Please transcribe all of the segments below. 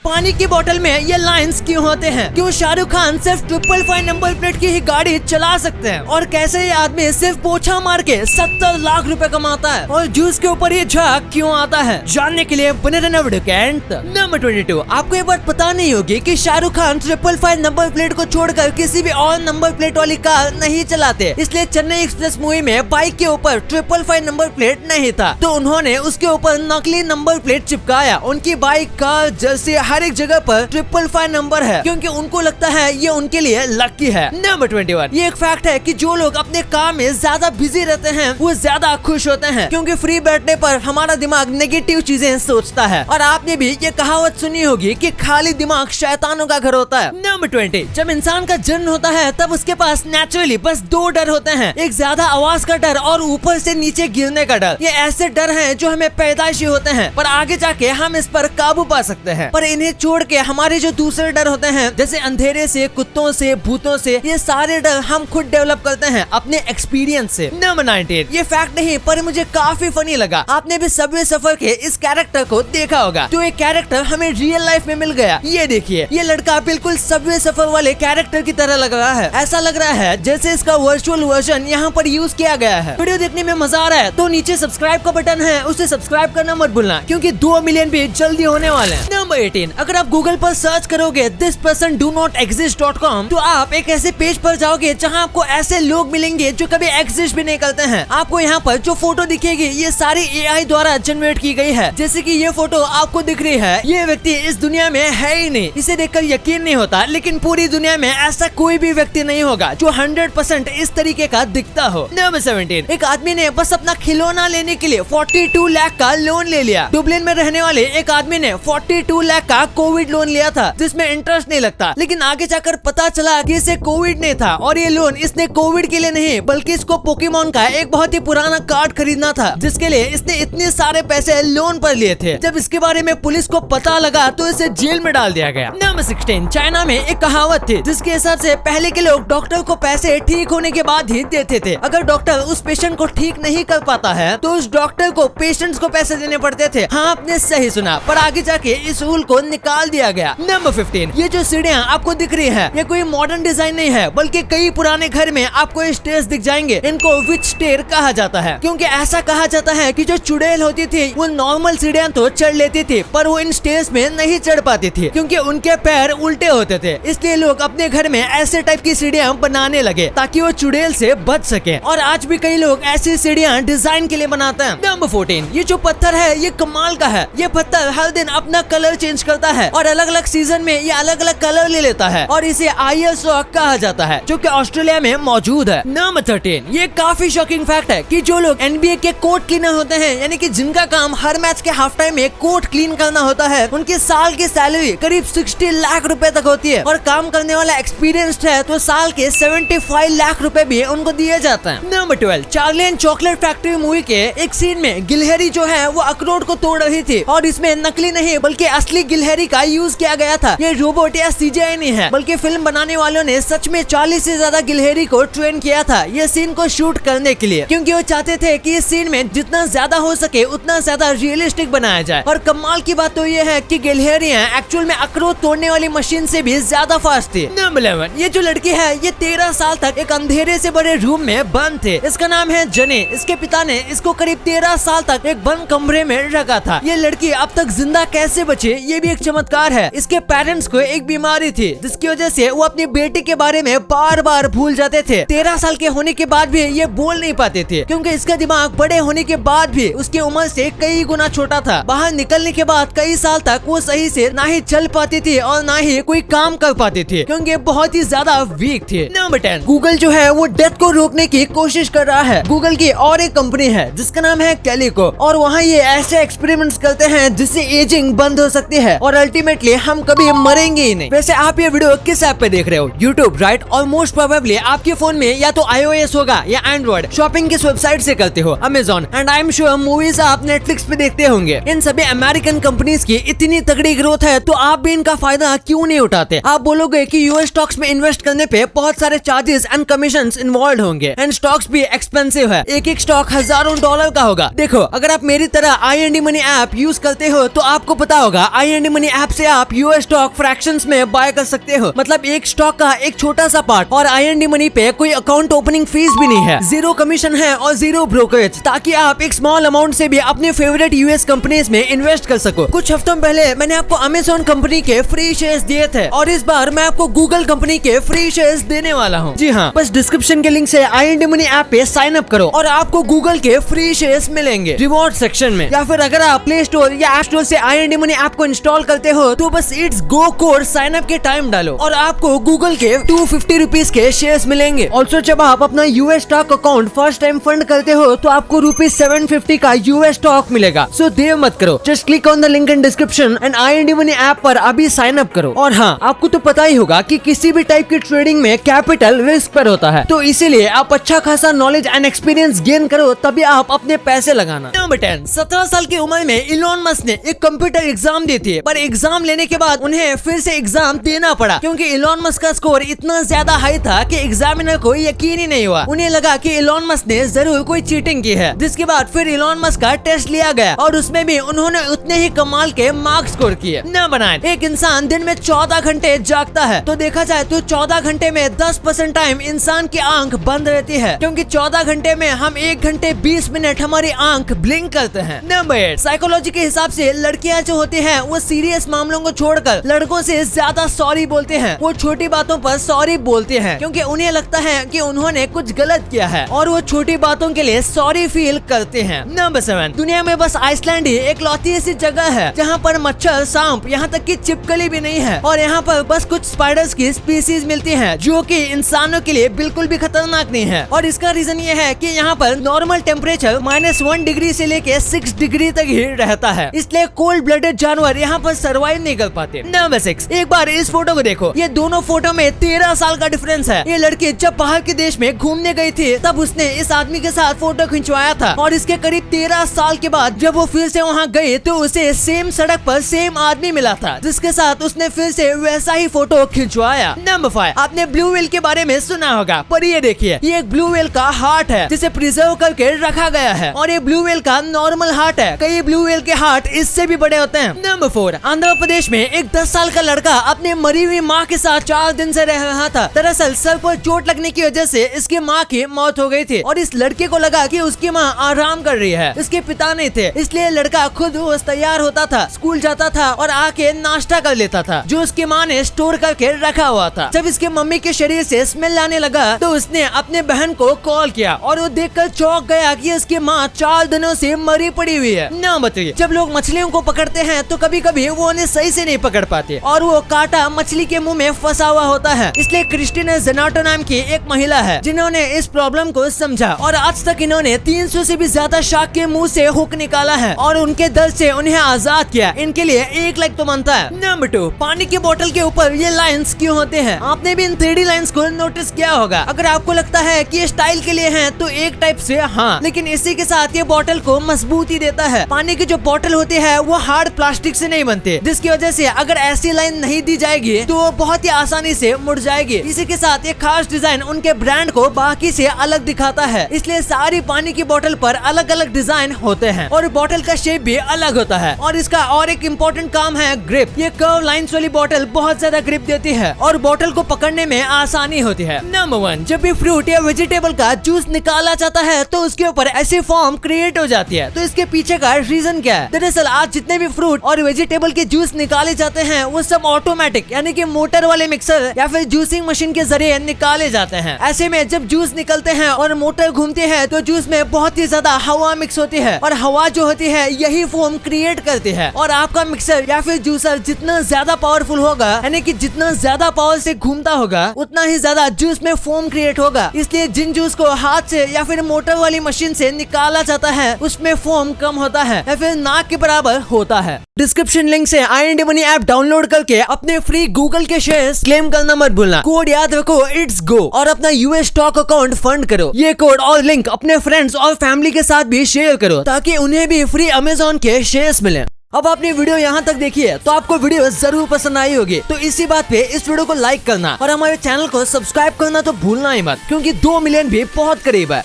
पानी की बोतल में ये लाइंस क्यों होते हैं, क्यों शाहरुख खान सिर्फ 555 नंबर प्लेट की ही गाड़ी चला सकते हैं, और कैसे ये आदमी सिर्फ पोछा मार के 70 लाख रुपए कमाता है, और जूस के ऊपर ये झाग क्यों आता है, जानने के लिए बने रहना वीडियो के एंड तक। नंबर 22, आपको ये बात पता नहीं होगी कि शाहरुख खान 555 नंबर प्लेट को छोड़कर किसी भी और नंबर प्लेट वाली कार नहीं चलाते, इसलिए चेन्नई एक्सप्रेस मूवी में बाइक के ऊपर 555 नंबर प्लेट नहीं था, तो उन्होंने उसके ऊपर नकली नंबर प्लेट चिपकाया। उनकी बाइक, कार, जर्सी हर एक जगह पर 555 नंबर है, क्योंकि उनको लगता है ये उनके लिए लकी है। नंबर 21, ये एक फैक्ट है कि जो लोग अपने काम में ज्यादा बिजी रहते हैं वो ज्यादा खुश होते हैं, क्योंकि फ्री बैठने पर हमारा दिमाग नेगेटिव चीजें सोचता है। और आपने भी ये कहावत सुनी होगी कि खाली दिमाग शैतानों का घर होता है। नंबर 20, जब इंसान का जन्म होता है तब उसके पास नेचुरली बस 2 डर होते हैं, एक ज्यादा आवाज का डर और ऊपर से नीचे गिरने का डर। ये ऐसे डर हैं जो हमें पैदाइशी होते हैं, पर आगे जाके हम इस पर काबू पा सकते हैं। पर इन्हें छोड़ के हमारे जो दूसरे डर होते हैं, जैसे अंधेरे से, कुत्तों से, भूतों से, ये सारे डर हम खुद डेवलप करते हैं अपने एक्सपीरियंस से। नंबर 19, ये फैक्ट नहीं पर मुझे काफी फनी लगा। आपने भी सबवे सफर के इस कैरेक्टर को देखा होगा, तो एक कैरेक्टर हमें रियल लाइफ में मिल गया। ये देखिए, ये लड़का बिल्कुल सबवे सफर वाले कैरेक्टर की तरह लग रहा है। ऐसा लग रहा है जैसे इसका वर्चुअल वर्जन यहाँ पर यूज किया गया है। वीडियो देखने में मजा आ रहा है तो नीचे सब्सक्राइब का बटन है, उसे सब्सक्राइब करना मत भूलना, क्योंकि 2 मिलियन भी जल्दी होने वाले हैं। नंबर 18, अगर आप गूगल पर सर्च करोगे thispersondonotexist.com, तो आप एक ऐसे पेज पर जाओगे जहाँ आपको ऐसे लोग मिलेंगे जो कभी एग्जिस्ट भी नहीं करते हैं। आपको यहाँ पर जो फोटो दिखेगी ये सारी AI द्वारा जनरेट की गई है। जैसे कि ये फोटो आपको दिख रही है, ये व्यक्ति इस दुनिया में है ही नहीं, इसे देखकर यकीन नहीं होता, लेकिन पूरी दुनिया में ऐसा कोई भी व्यक्ति नहीं होगा जो 100% इस तरीके का दिखता हो। नंबर 17, एक आदमी ने बस अपना खिलौना लेने के लिए 42 लाख का लोन ले लिया। दुबलिन में रहने वाले एक आदमी ने 42 लाख का कोविड लोन लिया था, जिसमें इंटरेस्ट नहीं लगता, लेकिन आगे जाकर पता चला कि इसे कोविड नहीं था, और ये लोन इसने कोविड के लिए नहीं बल्कि इसको पोकेमोन का एक बहुत ही पुराना कार्ड खरीदना था, जिसके लिए इसने इतने सारे पैसे लोन पर लिए थे। जब इसके बारे में पुलिस को पता लगा तो इसे जेल में डाल दिया गया। नंबर 16, चाइना में एक कहावत थी जिसके हिसाब से पहले के लोग डॉक्टर को पैसे ठीक होने के बाद ही देते थे। अगर डॉक्टर उस पेशेंट को ठीक नहीं कर पाता है तो उस डॉक्टर को पेशेंट्स को पैसे देने पड़ते थे। हाँ, आपने सही सुना, पर आगे जाके इस रूल को निकाल दिया गया। नंबर 15, ये जो सीढ़ियाँ आपको दिख रही है ये कोई मॉडर्न डिजाइन नहीं है, बल्कि कई पुराने घर में आपको स्टेयर्स दिख जाएंगे। इनको विच स्टेयर कहा जाता है, क्योंकि ऐसा कहा जाता है कि जो चुड़ैल होती थी वो नॉर्मल सीढ़ियाँ तो चढ़ लेती थी, पर वो इन स्टेयर्स में नहीं चढ़ पाती थी, क्योंकि उनके पैर उल्टे होते थे। इसलिए लोग अपने घर में ऐसे टाइप की सीढ़ियाँ बनाने लगे ताकि वो चुड़ैल से बच सके, और आज भी कई लोग ऐसी सीढ़ियाँ डिजाइन के लिए बनाते हैं। नंबर 14, ये जो पत्थर है ये कमाल का है। ये पत्थर हर दिन अपना कलर चेंज करता है और अलग अलग सीजन में ये अलग अलग कलर ले लेता है, और इसे आईएस रॉक कहा जाता है, जो कि ऑस्ट्रेलिया में मौजूद है। नंबर 13, ये काफी शॉकिंग फैक्ट है कि जो लोग NBA के कोर्ट क्लीनर होते हैं, यानी कि जिनका काम हर मैच के हाफ टाइम में कोर्ट क्लीन करना होता है, उनकी साल की सैलरी करीब 60 लाख रुपए तक होती है, और काम करने वाला एक्सपीरियंस्ड है तो साल के 75 लाख रुपए भी उनको दिए जाते हैं। Number 12, Charlie and chocolate factory movie के एक सीन में गिलहरी जो है वो अखरोट को तोड़ रही थी, और इसमें नकली नहीं बल्कि असली गिलहरी का यूज किया गया था। ये रोबोट या CGI नहीं है, बल्कि फिल्म बनाने वालों ने सच में 40 से ज्यादा गिलहरी को ट्रेन किया था ये सीन को शूट करने के लिए, क्योंकि वो चाहते थे कि इस सीन में जितना ज्यादा हो सके उतना ज्यादा रियलिस्टिक बनाया जाए। और कमाल की बात तो ये है कि गिलहरियां एक्चुअल में अखरोट तोड़ने वाली मशीन से भी ज्यादा फास्ट थी। नंबर 11, ये जो लड़की है ये 13 साल तक एक अंधेरे से बड़े रूम में बंद थे। इसका नाम है जने। इसके पिता ने इसको करीब 13 साल तक एक बंद कमरे में रखा था। ये लड़की अब तक जिंदा कैसे बची ये भी एक चमत्कार है। इसके पेरेंट्स को एक बीमारी थी जिसकी वजह से वो अपनी बेटी के बारे में बार बार भूल जाते थे। 13 साल के होने के बाद भी ये बोल नहीं पाते थे, क्योंकि इसका दिमाग बड़े होने के बाद भी उसकी उम्र से कई गुना छोटा था। बाहर निकलने के बाद कई साल तक वो सही से ना ही चल पाती थी और ना ही कोई काम कर पाती थी, क्योंकि बहुत ही ज्यादा वीक थी। नंबर 10, गूगल जो है वो डेथ को रोकने की कोशिश कर रहा है। गूगल की और एक कंपनी है जिसका नाम है कैलिको, और वहाँ ये ऐसे एक्सपेरिमेंट्स करते हैं जिससे एजिंग बंद हो सकती है और अल्टीमेटली हम कभी मरेंगे ही नहीं। वैसे आप ये वीडियो किस ऐप पे देख रहे हो? YouTube, right? और मोस्ट प्रोबेबली आपके फोन में या तो iOS होगा या एंड्रॉइड। शॉपिंग किस वेबसाइट से करते हो? Amazon. And I am sure movies आप नेटफ्लिक्स पे देखते होंगे। इन सभी अमेरिकन कंपनीज की इतनी तगड़ी ग्रोथ है तो आप भी इनका फायदा क्यों नहीं उठाते? आप बोलोगे कि यूएस स्टॉक्स में इन्वेस्ट करने पे बहुत सारे चार्जेस एंड कमीशंस इन्वॉल्व होंगे, एंड स्टॉक्स भी एक्सपेंसिव है। एक एक स्टॉक हजारों $1 का होगा। देखो, अगर आप मेरी तरह IND मनी ऐप यूज करते हो तो आपको पता होगा IND मनी ऐप से आप यूएस स्टॉक फ्रैक्शंस में बाय कर सकते हो, मतलब एक स्टॉक का एक छोटा सा पार्ट। और आई मनी पे कोई अकाउंट ओपनिंग फीस भी नहीं है, 0 कमीशन है और 0 ब्रोकरेज, ताकि आप एक स्मॉल अमाउंट से भी अपने फेवरेट यूएस कंपनीज में इन्वेस्ट कर सको। कुछ हफ्तों पहले मैंने आपको अमेज़न कंपनी के फ्री शेयर्स दिए थे और इस बार मैं आपको गूगल कंपनी के फ्री शेयर्स देने वाला हूँ। जी हाँ, बस डिस्क्रिप्शन के लिंक से आई मनी ऐप पे साइन अप करो और आपको गूगल के फ्री शेयर्स मिलेंगे रिवॉर्ड सेक्शन में। या फिर अगर आप प्ले स्टोर या ऐप स्टोर से आई मनी ऐप को इंस्टॉल करते हो तो बस it's go code sign up के टाइम डालो और आपको गूगल के 250 रुपीज के शेयर्स मिलेंगे। ऑल्सो जब आप अपना US stock account first time fund करते हो तो आपको ₹750 का यूएस स्टॉक मिलेगा। सो देर मत करो, just click on the link in description and I money app पर अभी साइन अप करो। और हाँ, आपको तो पता ही होगा कि किसी भी टाइप की ट्रेडिंग में कैपिटल रिस्क पर होता है, तो इसीलिए आप अच्छा खासा नॉलेज एंड एक्सपीरियंस गेन करो तभी आप अपने पैसे लगाना। नंबर 10, 17 साल की उम्र में इलॉन मस्क ने एक कंप्यूटर एग्जाम दी थी, पर एग्जाम लेने के बाद उन्हें फिर से एग्जाम देना पड़ा क्योंकि इलॉन मस्क का स्कोर इतना ज्यादा हाई था कि एग्जामिनर को यकीन ही नहीं हुआ। उन्हें लगा कि इलॉन मस्क ने जरूर कोई चीटिंग की है। जिसके बाद फिर इलॉन मस्क का टेस्ट लिया गया और उसमें भी उन्होंने उतने ही कमाल के मार्क्स स्कोर किए। न बनाए, एक इंसान दिन में 14 घंटे जागता है तो देखा जाए तो 14 घंटे में 10% टाइम इंसान की आंख बंद रहती है, क्योंकि 14 घंटे में हम 1 घंटे 20 मिनट हमारी आंख ब्लिंक करते हैं। नंबर 8, साइकोलॉजी के हिसाब से लड़कियां जो होती हैं वो सीरियस मामलों को छोड़कर लड़कों से ज्यादा सॉरी बोलते हैं। वो छोटी बातों पर सॉरी बोलते हैं क्योंकि उन्हें लगता है कि उन्होंने कुछ गलत किया है और वो छोटी बातों के लिए सॉरी फील करते हैं। नंबर 7, दुनिया में बस आइसलैंड ही एक लौती ऐसी जगह है जहाँ पर मच्छर, सांप, यहाँ तक कि छिपकली भी नहीं है और यहाँ पर बस कुछ स्पाइडर्स की स्पीसीज मिलती हैं जो कि इंसानों के लिए बिल्कुल भी खतरनाक नहीं है। और इसका रीजन ये है कि यहाँ पर नॉर्मल टेम्परेचर -1 डिग्री से लेके 6 डिग्री तक ही रहता है, इसलिए कोल्ड ब्लडेड जानवर यहाँ पर सर्वाइव नहीं कर पाते। नंबर 6, एक बार इस फोटो को देखो, ये दोनों फोटो में 13 साल का डिफरेंस है। ये लड़की जब बाहर के देश में घूमने गई थी तब उसने इस आदमी के साथ फोटो खिंचवाया था और इसके करीब 13 साल के बाद जब वो फिर से वहाँ गई तो उसे सेम सड़क पर सेम आदमी मिला था जिसके साथ उसने फिर से वैसा ही फोटो खिंचवाया। नंबर 5, आपने ब्लू व्हेल के बारे में सुना होगा, पर ये देखिए, ये एक ब्लू व्हेल का हार्ट है जिसे प्रिजर्व करके रखा गया है और ये ब्लू व्हेल का नॉर्मल हार्ट है। कई ब्लू व्हेल के हार्ट इससे भी बड़े होते हैं। नंबर 4, आंध्र प्रदेश में एक 10 साल का लड़का अपने मरी हुई माँ के साथ 4 दिन से रह रहा था। दरअसल सर पर चोट लगने की वजह से इसकी माँ की मौत हो गई थी और इस लड़के को लगा कि उसकी माँ आराम कर रही है, इसके पिता नहीं थे, इसलिए लड़का खुद रोज तैयार होता था, स्कूल जाता था और आके नाश्ता कर लेता था जो उसकी माँ ने स्टोर करके रखा हुआ था। जब इसके मम्मी के शरीर से स्मेल आने लगा तो उसने अपने बहन को कॉल किया और वो देखकर चौंक गया कि उसकी माँ 4 दिनों से मरी पड़ी हुई है। ना बताइए, जब लोग मछलियों को पकड़ते हैं तो कभी कभी वो उन्हें सही से नहीं पकड़ पाते और वो कांटा मछली के मुंह में फंसा हुआ होता है। इसलिए क्रिस्टीना जेनाटो नाम की एक महिला है जिन्होंने इस प्रॉब्लम को समझा और आज तक इन्होंने 300 से भी ज्यादा शार्क के मुंह से हुक निकाला है और उनके दर्द से उन्हें आजाद किया। इनके लिए 1 लाख तो बनता है। नंबर 2, पानी की बोतल के ऊपर ये लाइंस क्यों होते हैं? आपने भी इन 3D लाइंस को नोटिस किया होगा। अगर आपको लगता है कि ये स्टाइल के लिए हैं तो एक टाइप से हाँ, लेकिन इसी के साथ ये बोतल को मजबूती देता है। पानी की जो बोतल होती है वो हार्ड प्लास्टिक से नहीं बनती, जिसकी वजह से अगर ऐसी लाइन नहीं दी जाएगी तो वो बहुत ही आसानी से मुड़ जाएगी। इसी के साथ एक खास डिजाइन उनके ब्रांड को बाकी से अलग दिखाता है, इसलिए सारी पानी की बोतल पर अलग अलग डिजाइन होते हैं और बोतल का शेप भी अलग होता है। और इसका और एक इम्पोर्टेंट काम है ग्रिप। ये कर्व लाइंस वाली बोतल बहुत ज्यादा ग्रिप देती है और बोतल को पकड़ने में आसानी होती है। नंबर 1, जब भी फ्रूट या वेजिटेबल का जूस निकाला जाता है तो उसके ऊपर ऐसी फॉर्म क्रिएट हो जाती है, तो इसके पीछे का रीजन क्या है? दरअसल आज जितने भी फ्रूट और वेजिटेबल के जूस निकाले जाते हैं वो सब ऑटोमेटिक यानी कि मोटर वाले मिक्सर या फिर जूसिंग मशीन के जरिए निकाले जाते हैं। ऐसे में जब जूस निकलते हैं और मोटर घूमती है तो जूस में बहुत ही ज्यादा हवा मिक्स होती है और हवा जो होती है यही फोम क्रिएट करती है। और आपका मिक्सर या फिर जूसर जितना ज्यादा पावरफुल होगा यानी कि जितना ज्यादा पावर से घूमता होगा उतना ही ज्यादा जूस में फोम क्रिएट होगा। इसलिए जिन जूस को हाथ से या फिर मोटर वाली मशीन से निकाला जाता है उसमें फोम कम होता है या फिर नाक के बराबर होता है। डिस्क्रिप्शन लिंक से आई मनी ऐप डाउनलोड करके अपने फ्री गूगल के शेयर्स क्लेम करना मत भूलना। कोड याद रखो, इट्स गो, और अपना यूएस स्टॉक अकाउंट फंड करो। ये कोड और लिंक अपने फ्रेंड्स और फैमिली के साथ भी शेयर करो ताकि उन्हें भी फ्री अमेज़न के शेयर्स मिले। अब आपने वीडियो यहाँ तक देखी है तो आपको वीडियो जरूर पसंद आई होगी, तो इसी बात पे इस वीडियो को लाइक करना और हमारे चैनल को सब्सक्राइब करना तो भूलना ही मत, क्योंकि 2 मिलियन भी बहुत करीब है।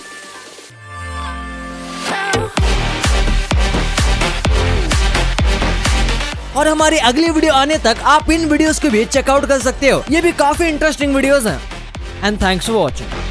और हमारी अगली वीडियो आने तक आप इन वीडियोस को भी चेकआउट कर सकते हो, ये भी काफी इंटरेस्टिंग वीडियोस हैं। And thanks for watching.